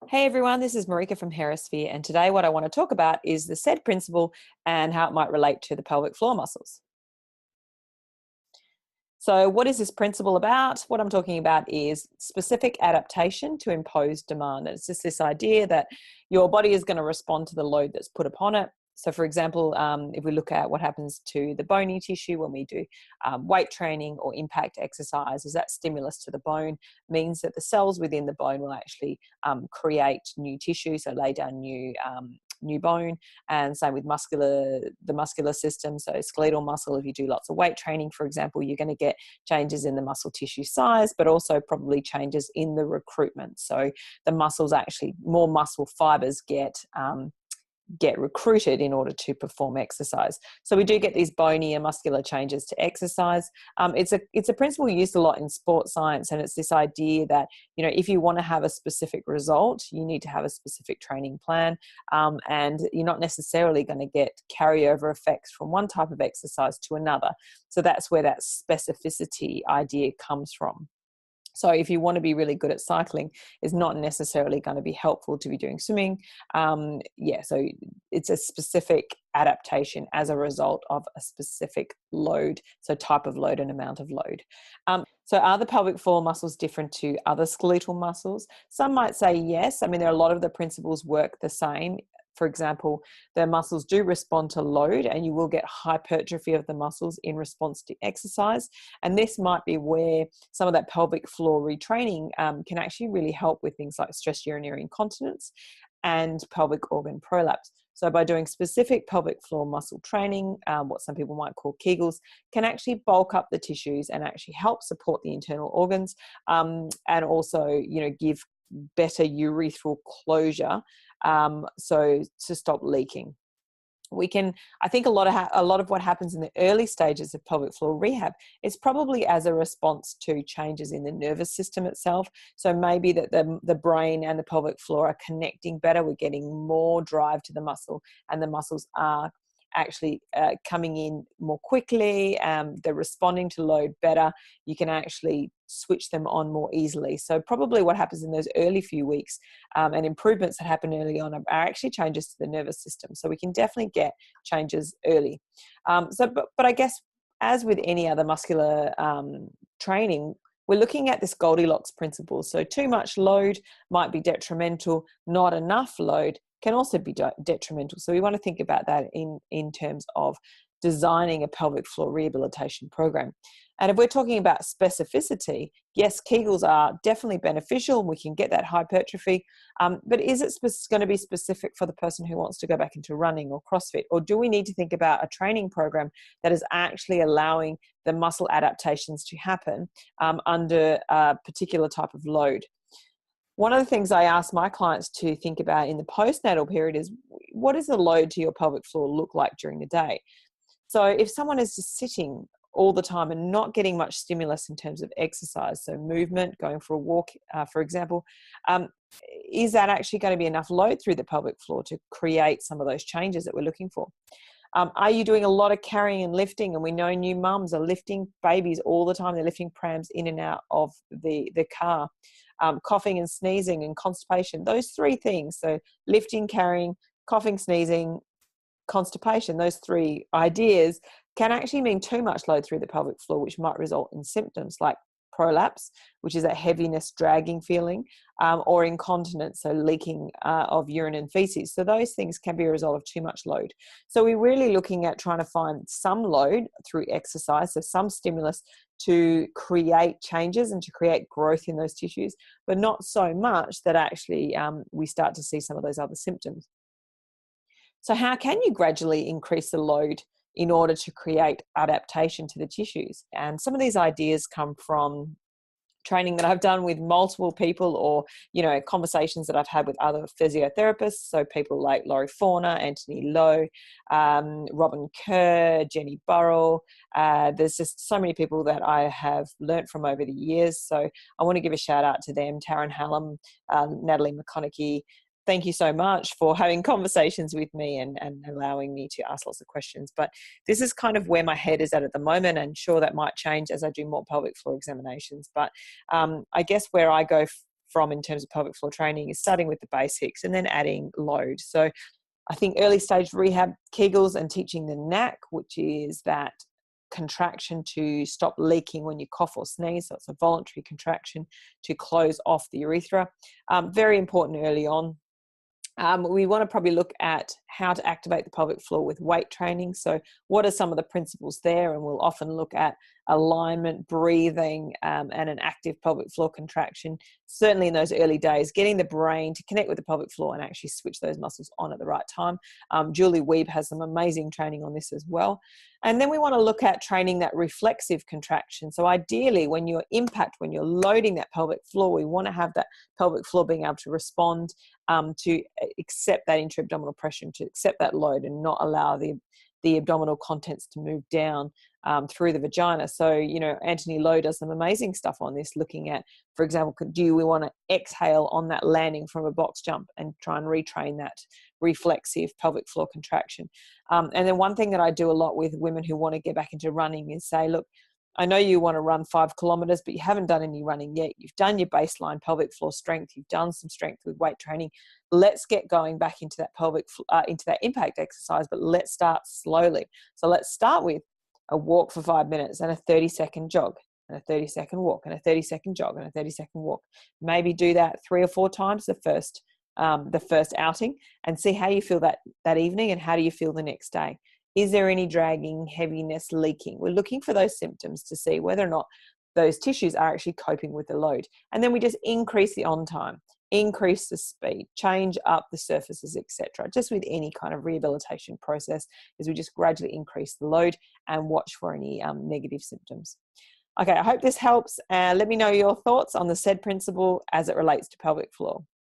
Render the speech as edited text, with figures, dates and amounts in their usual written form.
Hey everyone, this is Marika from Hemisphere, and today what I want to talk about is the SAID principle and how it might relate to the pelvic floor muscles. So what is this principle about? What I'm talking about is specific adaptation to imposed demand. It's just this idea that your body is going to respond to the load that's put upon it. So for example, if we look at what happens to the bony tissue when we do weight training or impact exercise, is that stimulus to the bone means that the cells within the bone will actually create new tissue, so lay down new bone. And same with the muscular system. So skeletal muscle, if you do lots of weight training, for example, you're going to get changes in the muscle tissue size, but also probably changes in the recruitment. So the muscles actually, more muscle fibers get recruited in order to perform exercise. So we do get these bony and muscular changes to exercise. It's a principle used a lot in sports science, and it's this idea that, if you want to have a specific result, you need to have a specific training plan, and you're not necessarily going to get carryover effects from one type of exercise to another. So that's where that specificity idea comes from. So if you want to be really good at cycling, it's not necessarily going to be helpful to be doing swimming. So it's a specific adaptation as a result of a specific load, so type of load and amount of load. So are the pelvic floor muscles different to other skeletal muscles? Some might say yes. I mean, there are a lot of the principles work the same. For example, the muscles do respond to load, and you will get hypertrophy of the muscles in response to exercise. And this might be where some of that pelvic floor retraining can actually really help with things like stress urinary incontinence and pelvic organ prolapse. So by doing specific pelvic floor muscle training, what some people might call Kegels, can actually bulk up the tissues and actually help support the internal organs, and also, give better urethral closure, so to stop leaking. I think a lot of what happens in the early stages of pelvic floor rehab is probably as a response to changes in the nervous system itself. So maybe that the brain and the pelvic floor are connecting better. We're getting more drive to the muscle, and the muscles are actually coming in more quickly. They're responding to load better. You can actually switch them on more easily. So probably what happens in those early few weeks, and improvements that happen early on, are actually changes to the nervous system. So we can definitely get changes early. But I guess, as with any other muscular training, we're looking at this Goldilocks principle. So too much load might be detrimental. Not enough load can also be detrimental. So we want to think about that in terms of designing a pelvic floor rehabilitation program. And if we're talking about specificity, yes, Kegels are definitely beneficial, and we can get that hypertrophy. But is it going to be specific for the person who wants to go back into running or CrossFit? Or do we need to think about a training program that is actually allowing the muscle adaptations to happen under a particular type of load? One of the things I ask my clients to think about in the postnatal period is, what does the load to your pelvic floor look like during the day? So if someone is just sitting all the time and not getting much stimulus in terms of exercise, so movement, going for a walk, for example, is that actually going to be enough load through the pelvic floor to create some of those changes that we're looking for? Are you doing a lot of carrying and lifting? And we know new mums are lifting babies all the time. They're lifting prams in and out of the car. Coughing and sneezing and constipation, those three things. So lifting, carrying, coughing, sneezing, constipation, those three ideas can actually mean too much load through the pelvic floor, which might result in symptoms like prolapse, which is that heaviness, dragging feeling, or incontinence, so leaking of urine and feces. So those things can be a result of too much load. So we're really looking at trying to find some load through exercise, so some stimulus to create changes and to create growth in those tissues, but not so much that actually we start to see some of those other symptoms. So how can you gradually increase the load in order to create adaptation to the tissues? And some of these ideas come from training that I've done with multiple people, or, conversations that I've had with other physiotherapists. So people like Laurie Fauna, Anthony Lowe, Robin Kerr, Jenny Burrell. There's just so many people that I have learnt from over the years. So I want to give a shout out to them, Taryn Hallam, Natalie McConaughey. Thank you so much for having conversations with me and allowing me to ask lots of questions. But this is kind of where my head is at the moment, and sure, that might change as I do more pelvic floor examinations. But I guess where I go from in terms of pelvic floor training is starting with the basics and then adding load. So I think early stage rehab, Kegels, and teaching the knack, which is that contraction to stop leaking when you cough or sneeze. So it's a voluntary contraction to close off the urethra. Very important early on. We want to probably look at how to activate the pelvic floor with weight training. So what are some of the principles there? And we'll often look at alignment, breathing, and an active pelvic floor contraction. Certainly in those early days, getting the brain to connect with the pelvic floor and actually switch those muscles on at the right time. Julie Weeb has some amazing training on this as well. And then we want to look at training that reflexive contraction. So ideally, when you're loading that pelvic floor, we want to have that pelvic floor being able to respond, to accept that intra-abdominal pressure, to accept that load and not allow the abdominal contents to move down through the vagina. So, Anthony Lowe does some amazing stuff on this, looking at, for example, do we want to exhale on that landing from a box jump and try and retrain that reflexive pelvic floor contraction. And then one thing that I do a lot with women who want to get back into running is say, look, I know you want to run 5 kilometers, but you haven't done any running yet. You've done your baseline pelvic floor strength. You've done some strength with weight training. Let's get going back into that into that impact exercise, but let's start slowly. So let's start with a walk for 5 minutes and a 30-second jog and a 30-second walk and a 30-second jog and a 30-second walk. Maybe do that 3 or 4 times the first outing, and see how you feel that evening and how do you feel the next day. Is there any dragging, heaviness, leaking? We're looking for those symptoms to see whether or not those tissues are actually coping with the load. And then we just increase the on time, increase the speed, change up the surfaces, etc. Just with any kind of rehabilitation process, is we just gradually increase the load and watch for any negative symptoms. Okay, I hope this helps. Let me know your thoughts on the SAID principle as it relates to pelvic floor.